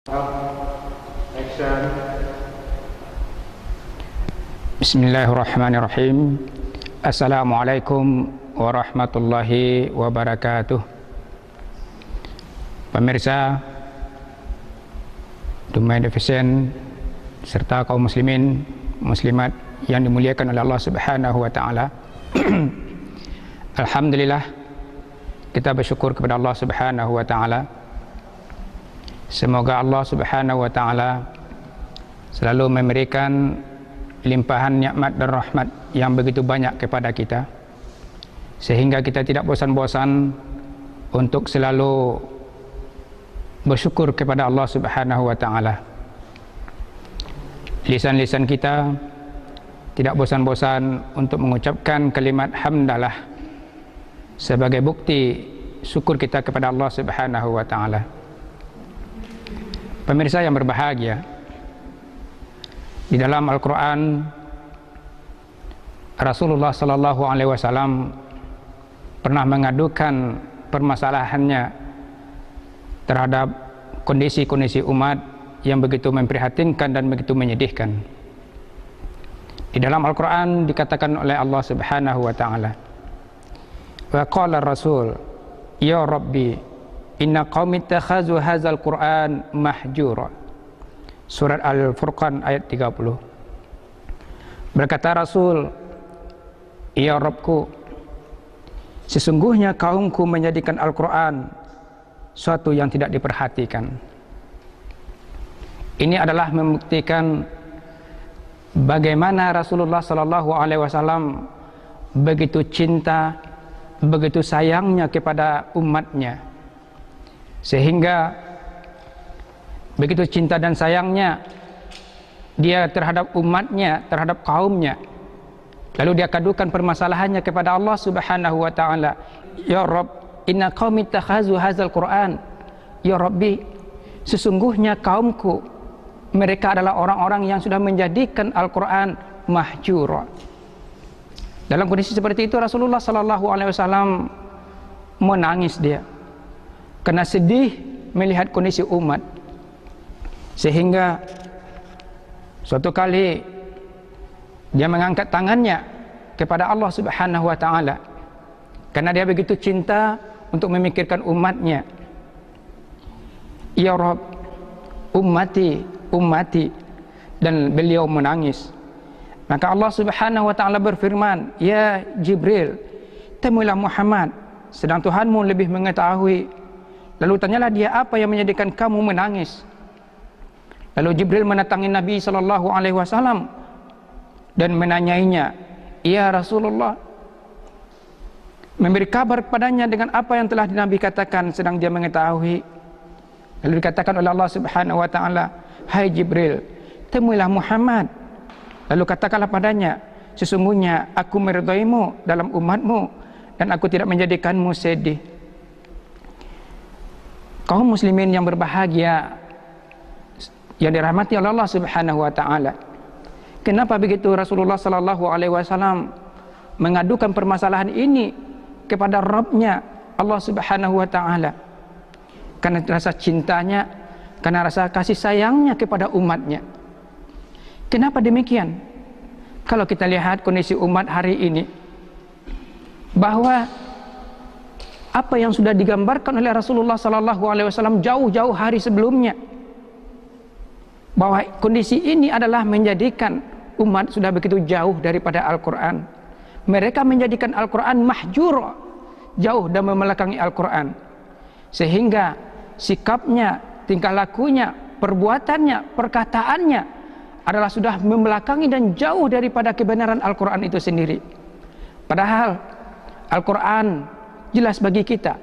Action. Bismillahirrahmanirrahim. Assalamualaikum warahmatullahi wabarakatuh. Pemirsa Dumai Division serta kaum muslimin muslimat yang dimuliakan oleh Allah Subhanahu wa taala. Alhamdulillah, kita bersyukur kepada Allah Subhanahu wa taala. Semoga Allah Subhanahu wa taala selalu memberikan limpahan nikmat dan rahmat yang begitu banyak kepada kita, sehingga kita tidak bosan-bosan untuk selalu bersyukur kepada Allah Subhanahu wa taala. Lisan-lisan kita tidak bosan-bosan untuk mengucapkan kalimat hamdalah sebagai bukti syukur kita kepada Allah Subhanahu wa taala. Pemirsa yang berbahagia, di dalam Al-Quran Rasulullah Sallallahu Alaihi Wasallam pernah mengadukan permasalahannya terhadap kondisi-kondisi umat yang begitu memprihatinkan dan begitu menyedihkan. Di dalam Al-Quran dikatakan oleh Allah Subhanahu wa taala, wa qala Rasul, ya Rabbi, inna qaumi ittakhazu hadzal Qur'an mahjura. Surat Al-Furqan ayat 30. Berkata Rasul, ya Rabbku, sesungguhnya kaumku menjadikan Al-Quran suatu yang tidak diperhatikan. Ini adalah membuktikan bagaimana Rasulullah Sallallahu Alaihi Wasallam begitu cinta, begitu sayangnya kepada umatnya, sehingga begitu cinta dan sayangnya dia terhadap umatnya, terhadap kaumnya, lalu dia kadukan permasalahannya kepada Allah Subhanahu wa taala. Ya Rabb, inna qaumi ittakhazu hadzal Qur'an. Ya Rabbi, sesungguhnya kaumku mereka adalah orang-orang yang sudah menjadikan Al-Quran mahjura. Dalam kondisi seperti itu Rasulullah Sallallahu Alaihi Wasallam menangis dia karena sedih melihat kondisi umat, sehingga suatu kali dia mengangkat tangannya kepada Allah Subhanahu wa taala karena dia begitu cinta untuk memikirkan umatnya. Ya Rabb, ummati, dan beliau menangis. Maka Allah Subhanahu wa taala berfirman, ya Jibril, temuilah Muhammad, sedang Tuhanmu lebih mengetahui. Lalu tanyalah dia, apa yang menjadikan kamu menangis? Lalu Jibril mendatangi Nabi Sallallahu Alaihi Wasallam dan menanyainya, ya Rasulullah, memberi kabar kepadanya dengan apa yang telah Nabi katakan sedang dia mengetahui. Lalu dikatakan oleh Allah Subhanahu wa taala, hai Jibril, temuilah Muhammad, lalu katakanlah padanya, sesungguhnya aku meridaimu dalam umatmu dan aku tidak menjadikanmu sedih. Kaum muslimin yang berbahagia yang dirahmati oleh Allah Subhanahu wa taala, kenapa begitu Rasulullah Sallallahu Alaihi Wasallam mengadukan permasalahan ini kepada Rabbnya Allah Subhanahu wa taala? Karena rasa cintanya, karena rasa kasih sayangnya kepada umatnya. Kenapa demikian? Kalau kita lihat kondisi umat hari ini, bahwa apa yang sudah digambarkan oleh Rasulullah Sallallahu Alaihi Wasallam jauh-jauh hari sebelumnya, bahwa kondisi ini adalah menjadikan umat sudah begitu jauh daripada Al-Quran. Mereka menjadikan Al-Quran mahjur, jauh dan membelakangi Al-Quran, sehingga sikapnya, tingkah lakunya, perbuatannya, perkataannya adalah sudah membelakangi dan jauh daripada kebenaran Al-Quran itu sendiri. Padahal Al-Quran jelas bagi kita,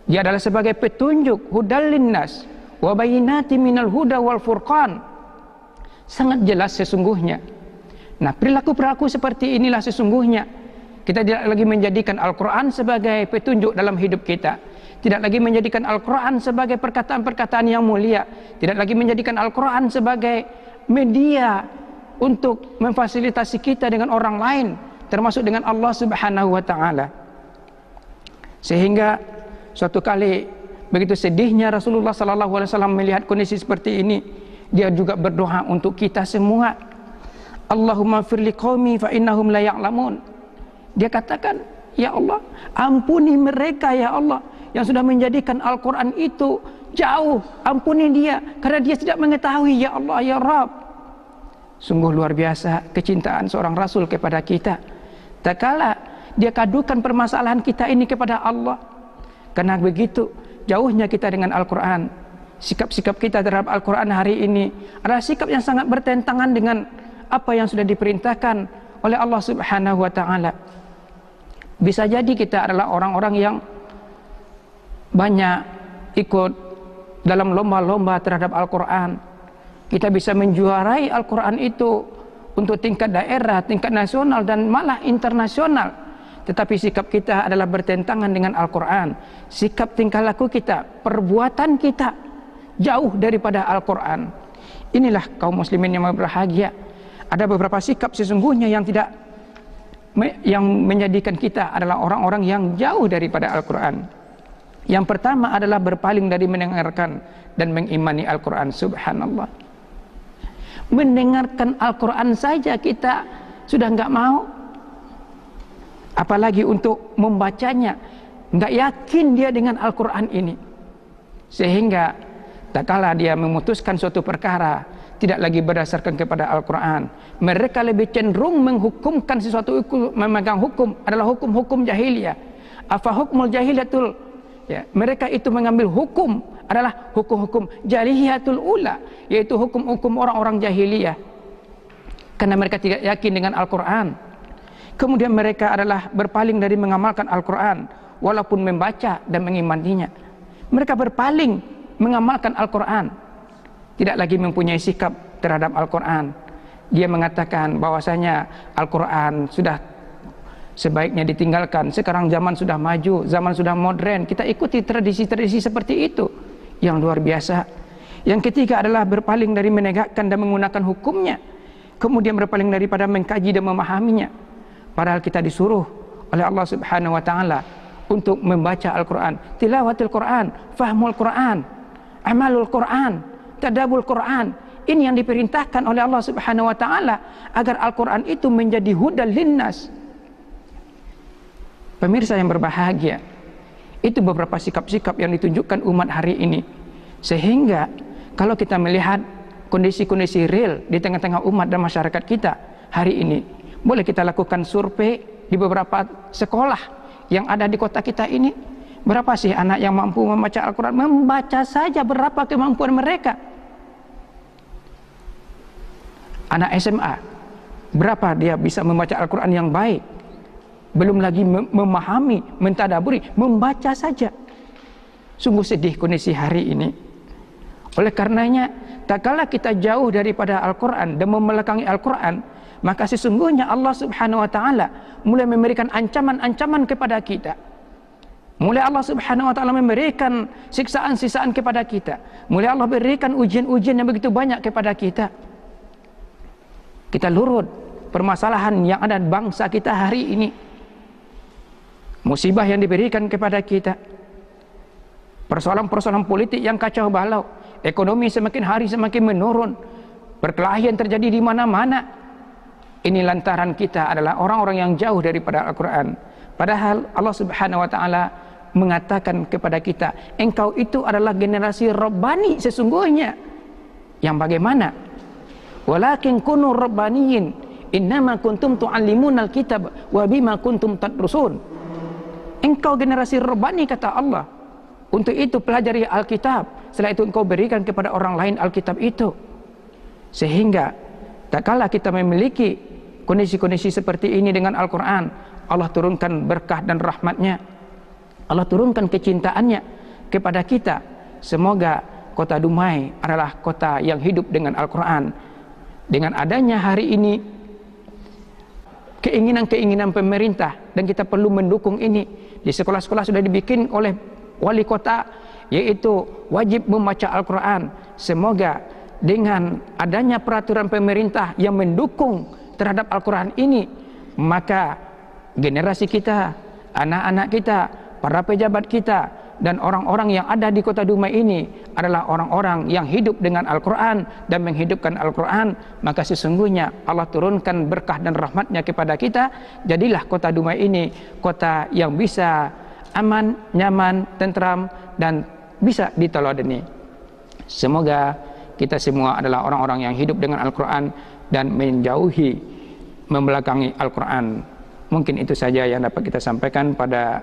dia adalah sebagai petunjuk, hudal linnas wa bayyinatin minal huda wal furqan, sangat jelas sesungguhnya. Nah, perilaku-perilaku seperti inilah sesungguhnya kita tidak lagi menjadikan Al-Quran sebagai petunjuk dalam hidup kita, tidak lagi menjadikan Al-Quran sebagai perkataan-perkataan yang mulia, tidak lagi menjadikan Al-Quran sebagai media untuk memfasilitasi kita dengan orang lain, termasuk dengan Allah Subhanahu wa taala. Sehingga suatu kali begitu sedihnya Rasulullah SAW melihat kondisi seperti ini, dia juga berdoa untuk kita semua. Allahumma firli qaumi fa innahum la ya'lamun. Dia katakan, ya Allah, ampuni mereka ya Allah yang sudah menjadikan Al-Quran itu jauh. Ampuni dia karena dia tidak mengetahui ya Allah ya Rabb. Sungguh luar biasa kecintaan seorang Rasul kepada kita. Tak kala dia kadukan permasalahan kita ini kepada Allah. Karena begitu jauhnya kita dengan Al-Quran, sikap-sikap kita terhadap Al-Quran hari ini adalah sikap yang sangat bertentangan dengan apa yang sudah diperintahkan oleh Allah Subhanahu wa Ta'ala. Bisa jadi kita adalah orang-orang yang banyak ikut dalam lomba-lomba terhadap Al-Quran. Kita bisa menjuarai Al-Quran itu untuk tingkat daerah, tingkat nasional, dan malah internasional. Tetapi sikap kita adalah bertentangan dengan Al-Quran. Sikap tingkah laku kita, perbuatan kita jauh daripada Al-Quran. Inilah kaum muslimin yang berbahagia. Ada beberapa sikap sesungguhnya yang menjadikan kita adalah orang-orang yang jauh daripada Al-Quran. Yang pertama adalah berpaling dari mendengarkan dan mengimani Al-Quran. Subhanallah. Mendengarkan Al-Quran saja kita sudah nggak mau, apalagi untuk membacanya. Nggak yakin dia dengan Al-Quran ini, sehingga tak kala dia memutuskan suatu perkara tidak lagi berdasarkan kepada Al-Quran, mereka lebih cenderung menghukumkan sesuatu, memegang hukum adalah hukum-hukum jahiliyah. Afa hukmul jahilatul, ya, mereka itu mengambil hukum adalah hukum-hukum jahiliyatul ula, yaitu hukum-hukum orang-orang jahiliyah, karena mereka tidak yakin dengan Al-Quran. Kemudian mereka adalah berpaling dari mengamalkan Al-Quran walaupun membaca dan mengimaninya. Mereka berpaling mengamalkan Al-Quran, tidak lagi mempunyai sikap terhadap Al-Quran. Dia mengatakan bahwasanya Al-Quran sudah sebaiknya ditinggalkan. Sekarang zaman sudah maju, zaman sudah modern, kita ikuti tradisi-tradisi seperti itu yang luar biasa. Yang ketiga adalah berpaling dari menegakkan dan menggunakan hukumnya, kemudian berpaling daripada mengkaji dan memahaminya. Padahal kita disuruh oleh Allah Subhanahu wa Ta'ala untuk membaca Al-Quran, tilawatil Quran, fahmul Quran, amalul Quran, tadabul Quran. Ini yang diperintahkan oleh Allah Subhanahu wa Ta'ala agar Al-Quran itu menjadi hudal linnas. Pemirsa yang berbahagia, itu beberapa sikap-sikap yang ditunjukkan umat hari ini. Sehingga kalau kita melihat kondisi-kondisi real di tengah-tengah umat dan masyarakat kita hari ini, boleh kita lakukan survei di beberapa sekolah yang ada di kota kita ini. Berapa sih anak yang mampu membaca Al-Quran? Membaca saja berapa kemampuan mereka? Anak SMA, berapa dia bisa membaca Al-Quran yang baik? Belum lagi memahami, mentadaburi, membaca saja. Sungguh sedih kondisi hari ini. Oleh karenanya, tak kala kita jauh daripada Al-Quran dan membelakangi Al-Quran, maka sesungguhnya Allah Subhanahu wa Ta'ala mulai memberikan ancaman-ancaman kepada kita. Mulai Allah Subhanahu wa Ta'ala memberikan siksaan-siksaan kepada kita. Mulai Allah berikan ujian-ujian yang begitu banyak kepada kita. Kita lurut permasalahan yang ada di bangsa kita hari ini. Musibah yang diberikan kepada kita, persoalan-persoalan politik yang kacau balau, ekonomi semakin hari semakin menurun, perkelahian terjadi di mana-mana. Ini lantaran kita adalah orang-orang yang jauh daripada Al-Quran. Padahal Allah Subhanahu wa Ta'ala mengatakan kepada kita, engkau itu adalah generasi Rabbani sesungguhnya. Yang bagaimana? Walakin kunu Rabbaniyin, innama kuntum tu'allimunal kitab wa bima kuntum tadrusun. Engkau generasi Rabbani, kata Allah. Untuk itu pelajari Alkitab, setelah itu engkau berikan kepada orang lain Alkitab itu. Sehingga tak kala kita memiliki kondisi-kondisi seperti ini dengan Al-Quran, Allah turunkan berkah dan rahmatnya, Allah turunkan kecintaannya kepada kita. Semoga kota Dumai adalah kota yang hidup dengan Al-Quran. Dengan adanya hari ini keinginan-keinginan pemerintah, dan kita perlu mendukung ini. Di sekolah-sekolah sudah dibikin oleh wali kota, yaitu wajib membaca Al-Quran. Semoga dengan adanya peraturan pemerintah yang mendukung terhadap Al-Quran ini, maka generasi kita, anak-anak kita, para pejabat kita dan orang-orang yang ada di kota Dumai ini adalah orang-orang yang hidup dengan Al-Quran dan menghidupkan Al-Quran, maka sesungguhnya Allah turunkan berkah dan rahmatnya kepada kita. Jadilah kota Dumai ini kota yang bisa aman, nyaman, tentram, dan bisa diteladani. Semoga kita semua adalah orang-orang yang hidup dengan Al-Quran dan menjauhi membelakangi Al-Quran. Mungkin itu saja yang dapat kita sampaikan pada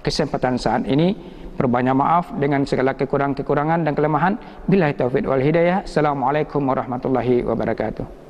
kesempatan saat ini. Berbanyak maaf dengan segala kekurangan dan kelemahan. Billahi taufiq wal hidayah. Assalamualaikum warahmatullahi wabarakatuh.